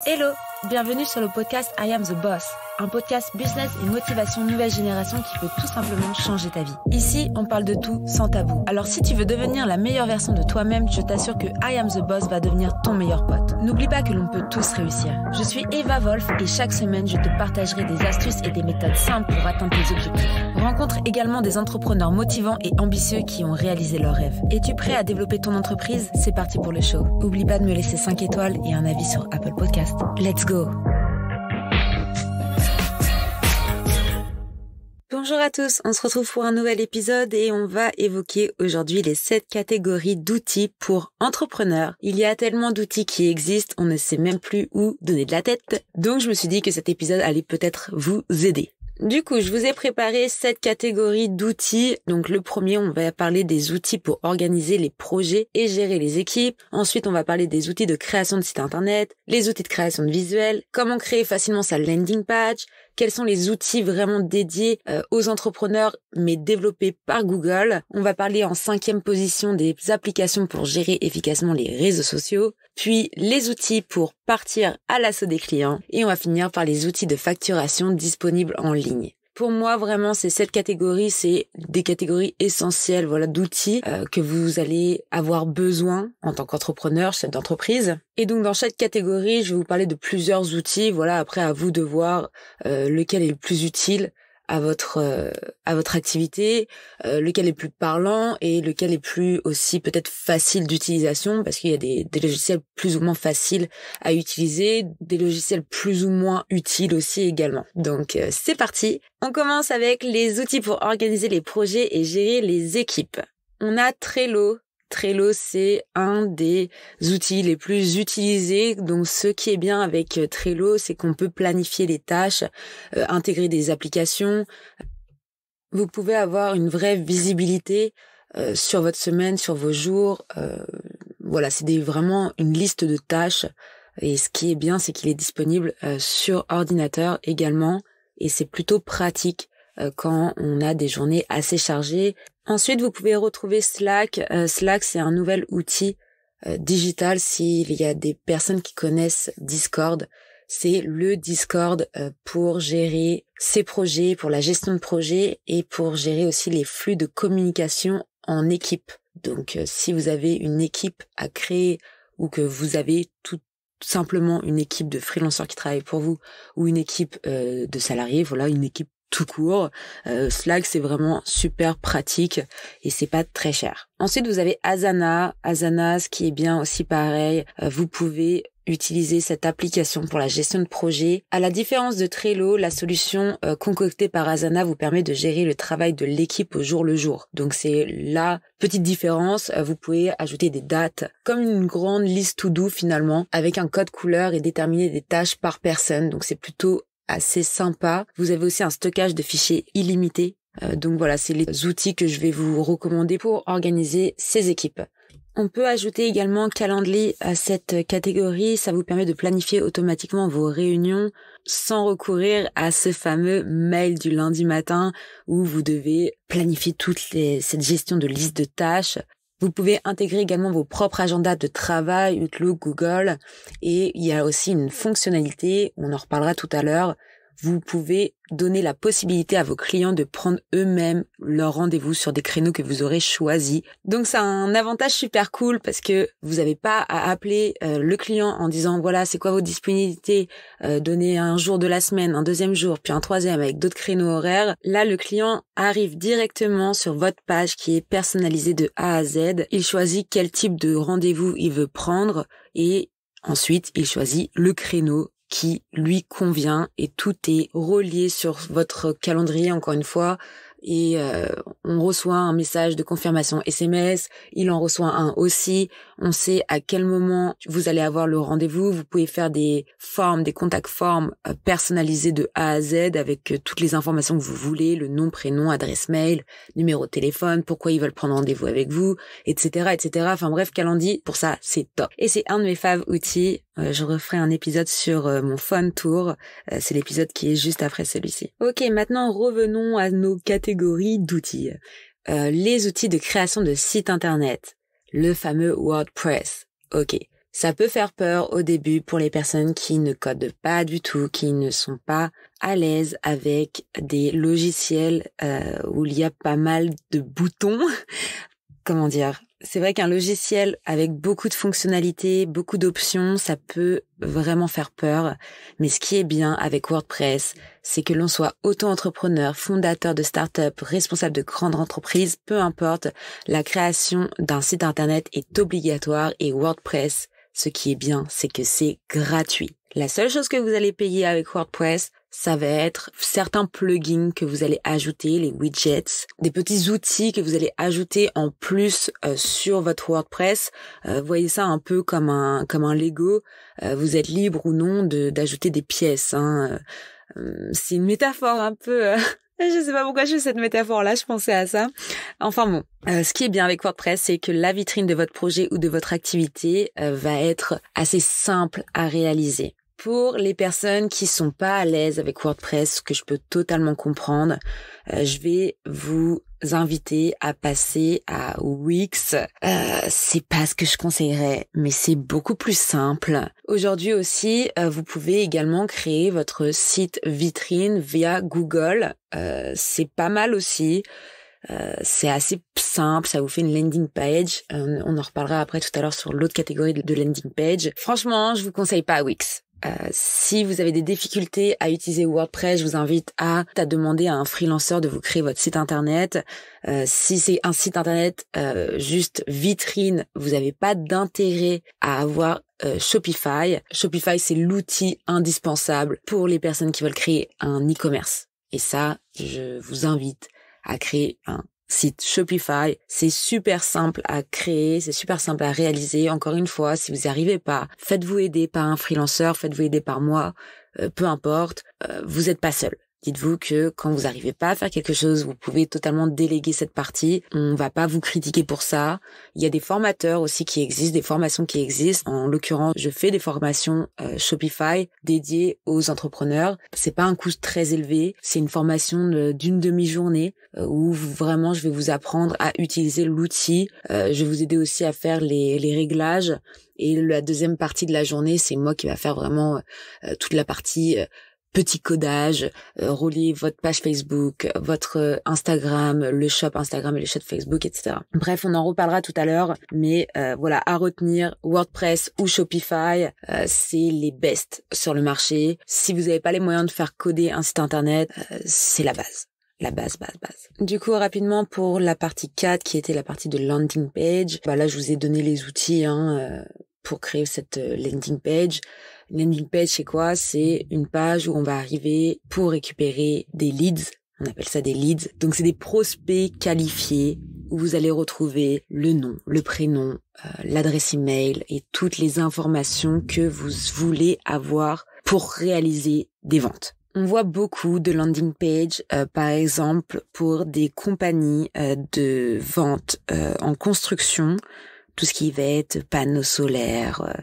Hello, bienvenue sur le podcast I Am The Boss, un podcast business et motivation nouvelle génération qui peut tout simplement changer ta vie. Ici, on parle de tout sans tabou. Alors si tu veux devenir la meilleure version de toi-même, je t'assure que I Am The Boss va devenir ton meilleur pote. N'oublie pas que l'on peut tous réussir. Je suis Eva Wolf et chaque semaine, je te partagerai des astuces et des méthodes simples pour atteindre tes objectifs. Rencontre également des entrepreneurs motivants et ambitieux qui ont réalisé leurs rêves. Es-tu prêt à développer ton entreprise? C'est parti pour le show. Oublie pas de me laisser 5 étoiles et un avis sur Apple Podcast. Let's go! Bonjour à tous, on se retrouve pour un nouvel épisode et on va évoquer aujourd'hui les 7 catégories d'outils pour entrepreneurs. Il y a tellement d'outils qui existent, on ne sait même plus où donner de la tête. Donc je me suis dit que cet épisode allait peut-être vous aider. Du coup, je vous ai préparé 7 catégories d'outils. Donc le premier, on va parler des outils pour organiser les projets et gérer les équipes. Ensuite, on va parler des outils de création de site internet, les outils de création de visuels, comment créer facilement sa landing page, quels sont les outils vraiment dédiés aux entrepreneurs mais développés par Google. On va parler en 5e position des applications pour gérer efficacement les réseaux sociaux, puis les outils pour partir à l'assaut des clients et on va finir par les outils de facturation disponibles en ligne. Pour moi, vraiment, ces 7 catégories, c'est des catégories essentielles, d'outils que vous allez avoir besoin en tant qu'entrepreneur, chef d'entreprise. Et donc, dans chaque catégorie, je vais vous parler de plusieurs outils. Après, à vous de voir lequel est le plus utile à votre activité, lequel est plus parlant et lequel est plus aussi peut-être facile d'utilisation parce qu'il y a des logiciels plus ou moins faciles à utiliser, des logiciels plus ou moins utiles aussi également. Donc c'est parti. On commence avec les outils pour organiser les projets et gérer les équipes. On a Trello. Trello, c'est un des outils les plus utilisés. Donc, ce qui est bien avec Trello, c'est qu'on peut planifier les tâches, intégrer des applications. Vous pouvez avoir une vraie visibilité sur votre semaine, sur vos jours. C'est vraiment une liste de tâches. Et ce qui est bien, c'est qu'il est disponible sur ordinateur également. Et c'est plutôt pratique quand on a des journées assez chargées. Ensuite, vous pouvez retrouver Slack. Slack, c'est un nouvel outil digital. S'il y a des personnes qui connaissent Discord, c'est le Discord pour gérer ses projets, pour la gestion de projets et pour gérer aussi les flux de communication en équipe. Donc, si vous avez une équipe à créer ou que vous avez tout simplement une équipe de freelanceurs qui travaillent pour vous ou une équipe de salariés, une équipe tout court. Slack, c'est vraiment super pratique et c'est pas très cher. Ensuite, vous avez Asana. Asana, ce qui est bien aussi pareil, vous pouvez utiliser cette application pour la gestion de projet. À la différence de Trello, la solution concoctée par Asana vous permet de gérer le travail de l'équipe au jour le jour. Donc c'est la petite différence. Vous pouvez ajouter des dates comme une grande liste to-do finalement avec un code couleur et déterminer des tâches par personne. Donc c'est plutôt assez sympa. Vous avez aussi un stockage de fichiers illimité. C'est les outils que je vais vous recommander pour organiser ces équipes. On peut ajouter également Calendly à cette catégorie. Ça vous permet de planifier automatiquement vos réunions sans recourir à ce fameux mail du lundi matin où vous devez planifier cette gestion de liste de tâches. Vous pouvez intégrer également vos propres agendas de travail, Outlook, Google. Et il y a aussi une fonctionnalité, on en reparlera tout à l'heure, vous pouvez donner la possibilité à vos clients de prendre eux-mêmes leur rendez-vous sur des créneaux que vous aurez choisis. Donc c'est un avantage super cool parce que vous n'avez pas à appeler le client en disant c'est quoi vos disponibilités, donner un jour de la semaine, un deuxième jour, puis un troisième avec d'autres créneaux horaires. Là, le client arrive directement sur votre page qui est personnalisée de A à Z. Il choisit quel type de rendez-vous il veut prendre et ensuite il choisit le créneau qui lui convient et tout est relié sur votre calendrier encore une fois et on reçoit un message de confirmation SMS, il en reçoit un aussi, on sait à quel moment vous allez avoir le rendez-vous, vous pouvez faire des formes, des contacts formes personnalisées de A à Z avec toutes les informations que vous voulez, le nom, prénom, adresse mail, numéro de téléphone, pourquoi ils veulent prendre rendez-vous avec vous, etc., etc. Enfin bref, Calendly, pour ça, c'est top. Et c'est un de mes faves outils. Je referai un épisode sur mon Fun Tour. C'est l'épisode qui est juste après celui-ci. Ok, maintenant revenons à nos catégories d'outils. Les outils de création de sites internet. Le fameux WordPress. Ok, Ça peut faire peur au début pour les personnes qui ne codent pas du tout, qui ne sont pas à l'aise avec des logiciels où il y a pas mal de boutons. Comment dire ? C'est vrai qu'un logiciel avec beaucoup de fonctionnalités, beaucoup d'options, ça peut vraiment faire peur. Mais ce qui est bien avec WordPress, c'est que l'on soit auto-entrepreneur, fondateur de start-up, responsable de grandes entreprises, peu importe, la création d'un site internet est obligatoire et WordPress, ce qui est bien, c'est que c'est gratuit. La seule chose que vous allez payer avec WordPress, ça va être certains plugins que vous allez ajouter, les widgets, des petits outils que vous allez ajouter en plus sur votre WordPress. Voyez ça un peu comme un Lego. Vous êtes libre ou non d'ajouter des pièces. C'est une métaphore un peu. Je sais pas pourquoi je fais cette métaphore-là, je pensais à ça. Enfin bon, ce qui est bien avec WordPress, c'est que la vitrine de votre projet ou de votre activité va être assez simple à réaliser. Pour les personnes qui sont pas à l'aise avec WordPress, ce que je peux totalement comprendre, je vais vous inviter à passer à Wix. C'est pas ce que je conseillerais, mais c'est beaucoup plus simple. Aujourd'hui aussi, vous pouvez également créer votre site vitrine via Google. C'est pas mal aussi. C'est assez simple, ça vous fait une landing page. On en reparlera après tout à l'heure sur l'autre catégorie de landing page. Franchement, je vous conseille pas Wix. Si vous avez des difficultés à utiliser WordPress, je vous invite à demander à un freelanceur de vous créer votre site internet. Si c'est un site internet juste vitrine, vous n'avez pas d'intérêt à avoir Shopify. Shopify, c'est l'outil indispensable pour les personnes qui veulent créer un e-commerce. Et ça, je vous invite à créer un site Shopify. C'est super simple à créer, c'est super simple à réaliser. Encore une fois, si vous n'y arrivez pas, faites-vous aider par un freelanceur, faites-vous aider par moi, peu importe, vous n'êtes pas seul. Dites-vous que quand vous n'arrivez pas à faire quelque chose, vous pouvez totalement déléguer cette partie. On va pas vous critiquer pour ça. Il y a des formateurs aussi qui existent, des formations qui existent. En l'occurrence, je fais des formations Shopify dédiées aux entrepreneurs. C'est pas un coût très élevé. C'est une formation d'une demi-journée où vraiment je vais vous apprendre à utiliser l'outil. Je vais vous aider aussi à faire les réglages. Et la deuxième partie de la journée, c'est moi qui va faire vraiment toute la partie petit codage, relier votre page Facebook, votre Instagram, le shop Instagram et le shop Facebook, etc. Bref, on en reparlera tout à l'heure, mais voilà, à retenir, WordPress ou Shopify, c'est les best sur le marché. Si vous n'avez pas les moyens de faire coder un site internet, c'est la base. La base. Du coup, rapidement, pour la partie 4, qui était la partie de landing page, là, je vous ai donné les outils pour créer cette landing page. Landing page, c'est quoi? C'est une page où on va arriver pour récupérer des leads. On appelle ça des leads. Donc, c'est des prospects qualifiés où vous allez retrouver le nom, le prénom, l'adresse email et toutes les informations que vous voulez avoir pour réaliser des ventes. On voit beaucoup de landing page, par exemple, pour des compagnies de vente en construction, tout ce qui va être panneaux solaires,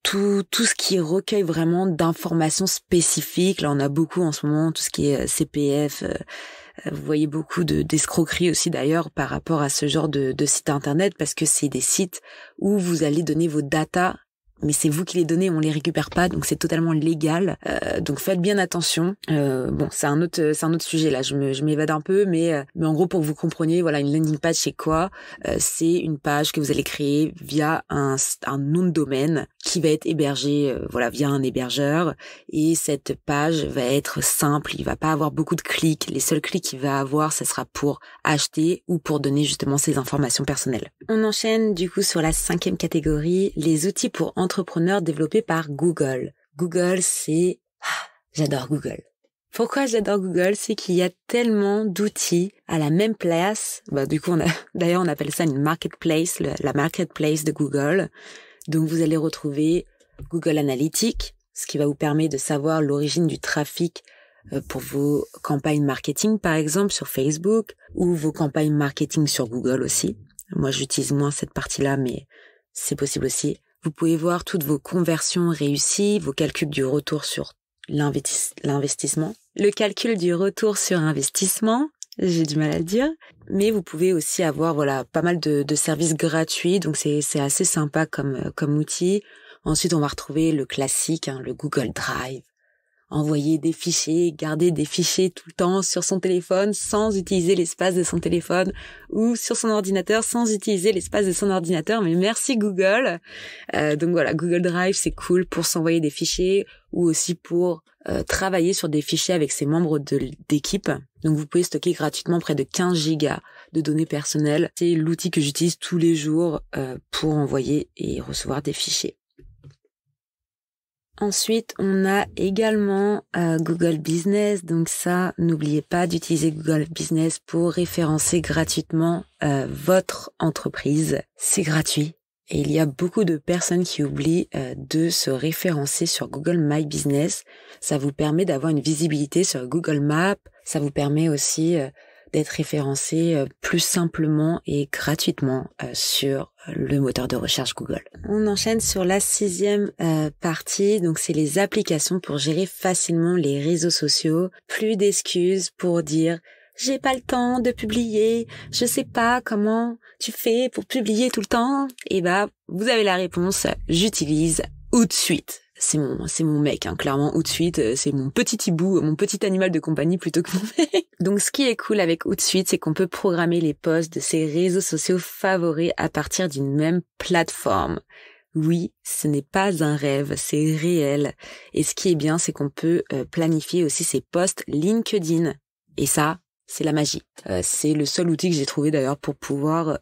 tout ce qui recueille vraiment d'informations spécifiques. Là, on a beaucoup en ce moment, tout ce qui est CPF. Vous voyez beaucoup d'escroqueries aussi d'ailleurs par rapport à ce genre de site internet, parce que c'est des sites où vous allez donner vos datas, mais c'est vous qui les donnez, on les récupère pas, donc c'est totalement légal. Donc faites bien attention. Bon, c'est un autre sujet là. Je m'évade un peu, mais en gros pour que vous compreniez, voilà, une landing page c'est quoi? C'est une page que vous allez créer via un nom de domaine qui va être hébergé, via un hébergeur. Et cette page va être simple. Il va pas avoir beaucoup de clics. Les seuls clics qu'il va avoir, ça sera pour acheter ou pour donner justement ses informations personnelles. On enchaîne du coup sur la 5e catégorie, les outils pour entrepreneurs développés par Google. Google, c'est... J'adore Google. Pourquoi j'adore Google? C'est qu'il y a tellement d'outils à la même place. Du coup, on appelle ça une marketplace, la marketplace de Google. Donc, vous allez retrouver Google Analytics, ce qui va vous permettre de savoir l'origine du trafic pour vos campagnes marketing, par exemple, sur Facebook, ou vos campagnes marketing sur Google aussi. Moi, j'utilise moins cette partie-là, mais c'est possible aussi. Vous pouvez voir toutes vos conversions réussies, vos calculs du retour sur l'investissement. Le calcul du retour sur investissement, j'ai du mal à le dire. Mais vous pouvez aussi avoir pas mal de services gratuits, donc c'est assez sympa comme outil. Ensuite, on va retrouver le classique, le Google Drive. Envoyer des fichiers, garder des fichiers tout le temps sur son téléphone sans utiliser l'espace de son téléphone ou sur son ordinateur sans utiliser l'espace de son ordinateur. Mais merci Google. Donc voilà, Google Drive, c'est cool pour s'envoyer des fichiers ou aussi pour travailler sur des fichiers avec ses membres d'équipe. Donc vous pouvez stocker gratuitement près de 15 gigas de données personnelles. C'est l'outil que j'utilise tous les jours pour envoyer et recevoir des fichiers. Ensuite, on a également Google Business. Donc ça, n'oubliez pas d'utiliser Google Business pour référencer gratuitement votre entreprise. C'est gratuit. Et il y a beaucoup de personnes qui oublient de se référencer sur Google My Business. Ça vous permet d'avoir une visibilité sur Google Maps. Ça vous permet aussi d'être référencé plus simplement et gratuitement sur le moteur de recherche Google. On enchaîne sur la 6e partie, donc c'est les applications pour gérer facilement les réseaux sociaux. Plus d'excuses pour dire j'ai pas le temps de publier, je sais pas comment tu fais pour publier tout le temps. Et vous avez la réponse, j'utilise Hootsuite. C'est mon mec, clairement Hootsuite, c'est mon petit hibou, mon petit animal de compagnie plutôt que mon mec. Donc ce qui est cool avec Hootsuite, c'est qu'on peut programmer les posts de ses réseaux sociaux favoris à partir d'une même plateforme. Oui, ce n'est pas un rêve, c'est réel. Et ce qui est bien, c'est qu'on peut planifier aussi ses posts LinkedIn. Et ça, c'est la magie. C'est le seul outil que j'ai trouvé d'ailleurs pour pouvoir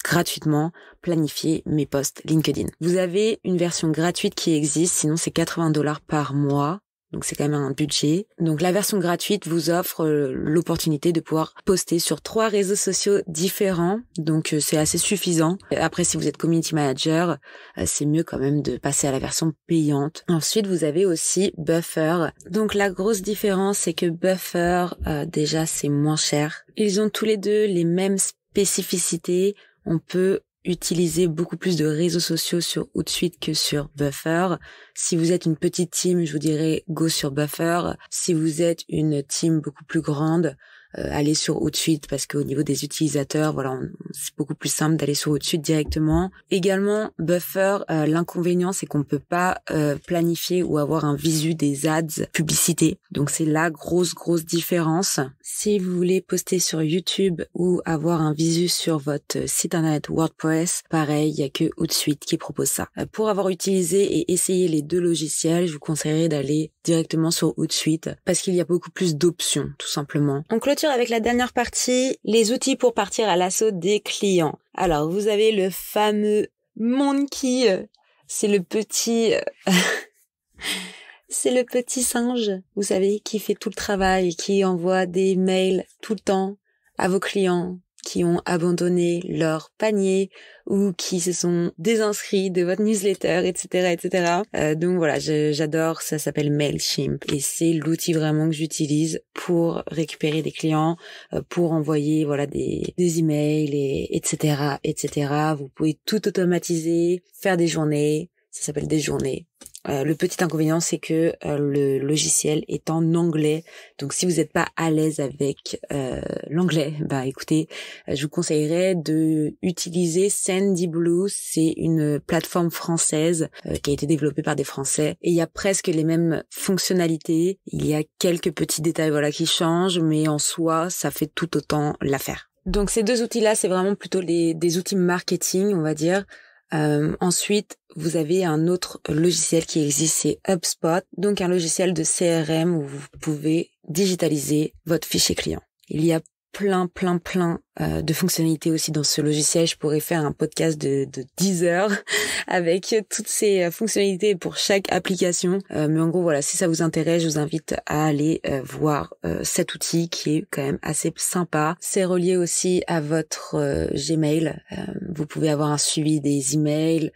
gratuitement planifier mes posts LinkedIn. Vous avez une version gratuite qui existe, sinon c'est $80 par mois. Donc c'est quand même un budget. Donc la version gratuite vous offre l'opportunité de pouvoir poster sur 3 réseaux sociaux différents. Donc c'est assez suffisant. Après, si vous êtes community manager, c'est mieux quand même de passer à la version payante. Ensuite, vous avez aussi Buffer. Donc la grosse différence, c'est que Buffer, déjà, c'est moins cher. Ils ont tous les deux les mêmes spécificités. On peut utiliser beaucoup plus de réseaux sociaux sur Hootsuite que sur Buffer. Si vous êtes une petite team, je vous dirais go sur Buffer. Si vous êtes une team beaucoup plus grande, allez sur Hootsuite parce qu'au niveau des utilisateurs, c'est beaucoup plus simple d'aller sur Hootsuite directement. Également, Buffer, l'inconvénient, c'est qu'on ne peut pas planifier ou avoir un visu des ads publicité. Donc c'est la grosse différence. Si vous voulez poster sur YouTube ou avoir un visu sur votre site internet WordPress, pareil, il y a que Hootsuite qui propose ça. Pour avoir utilisé et essayé les 2 logiciels, je vous conseillerais d'aller directement sur Hootsuite parce qu'il y a beaucoup plus d'options, tout simplement. On clôture avec la dernière partie, les outils pour partir à l'assaut des clients. Alors, vous avez le fameux Monkey, c'est le petit c'est le petit singe, vous savez, qui fait tout le travail, qui envoie des mails tout le temps à vos clients qui ont abandonné leur panier ou qui se sont désinscrits de votre newsletter, etc. Donc voilà, j'adore, ça s'appelle Mailchimp et c'est l'outil vraiment que j'utilise pour récupérer des clients, pour envoyer des emails et etc. Vous pouvez tout automatiser, faire des journées, ça s'appelle des journées. Le petit inconvénient, c'est que le logiciel est en anglais. Donc, si vous n'êtes pas à l'aise avec l'anglais, écoutez, je vous conseillerais de utiliser Sendinblue. C'est une plateforme française qui a été développée par des Français. Et il y a presque les mêmes fonctionnalités. Il y a quelques petits détails qui changent, mais en soi, ça fait tout autant l'affaire. Donc, ces 2 outils-là, c'est vraiment plutôt des outils marketing, on va dire. Ensuite, vous avez un autre logiciel qui existe, c'est HubSpot, donc un logiciel de CRM où vous pouvez digitaliser votre fichier client. Il y a plein de fonctionnalités aussi dans ce logiciel. Je pourrais faire un podcast de 10 heures avec toutes ces fonctionnalités pour chaque application. Mais en gros, si ça vous intéresse, je vous invite à aller voir cet outil qui est quand même assez sympa. C'est relié aussi à votre Gmail. Vous pouvez avoir un suivi des emails.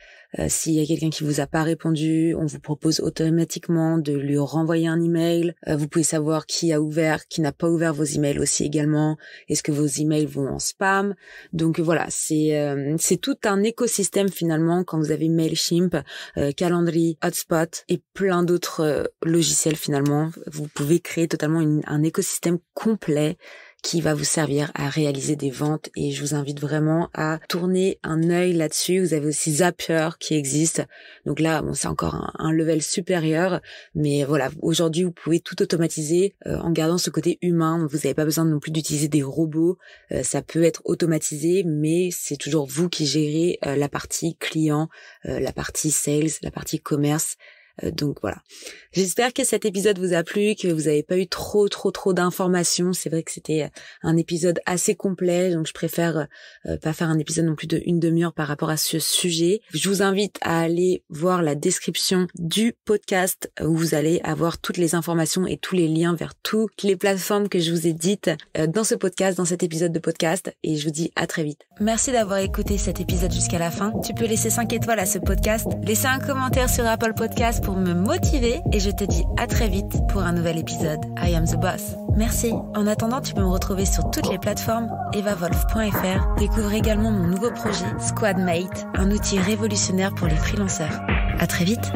S'il y a quelqu'un qui vous a pas répondu, on vous propose automatiquement de lui renvoyer un email. Vous pouvez savoir qui a ouvert, qui n'a pas ouvert vos emails aussi également. Est-ce que vos emails vont en spam? Donc voilà, c'est tout un écosystème finalement quand vous avez Mailchimp, Calendly, Hotspot et plein d'autres logiciels finalement. Vous pouvez créer totalement un écosystème complet qui va vous servir à réaliser des ventes et je vous invite vraiment à tourner un œil là-dessus. Vous avez aussi Zapier qui existe. Donc là, bon, c'est encore un level supérieur, mais voilà, aujourd'hui vous pouvez tout automatiser en gardant ce côté humain. Vous n'avez pas besoin non plus d'utiliser des robots. Ça peut être automatisé, mais c'est toujours vous qui gérez la partie client, la partie sales, la partie commerce. Donc voilà. J'espère que cet épisode vous a plu, que vous n'avez pas eu trop d'informations. C'est vrai que c'était un épisode assez complet, donc je préfère pas faire un épisode non plus de 1 demi-heure par rapport à ce sujet. Je vous invite à aller voir la description du podcast où vous allez avoir toutes les informations et tous les liens vers toutes les plateformes que je vous ai dites dans ce podcast, dans cet épisode de podcast, et je vous dis à très vite. Merci d'avoir écouté cet épisode jusqu'à la fin. Tu peux laisser 5 étoiles à ce podcast, laisser un commentaire sur Apple Podcast pour me motiver et je te dis à très vite pour un nouvel épisode. I am the boss. Merci. En attendant, tu peux me retrouver sur toutes les plateformes evawolf.fr. Découvre également mon nouveau projet Squadmate, un outil révolutionnaire pour les freelanceurs. À très vite.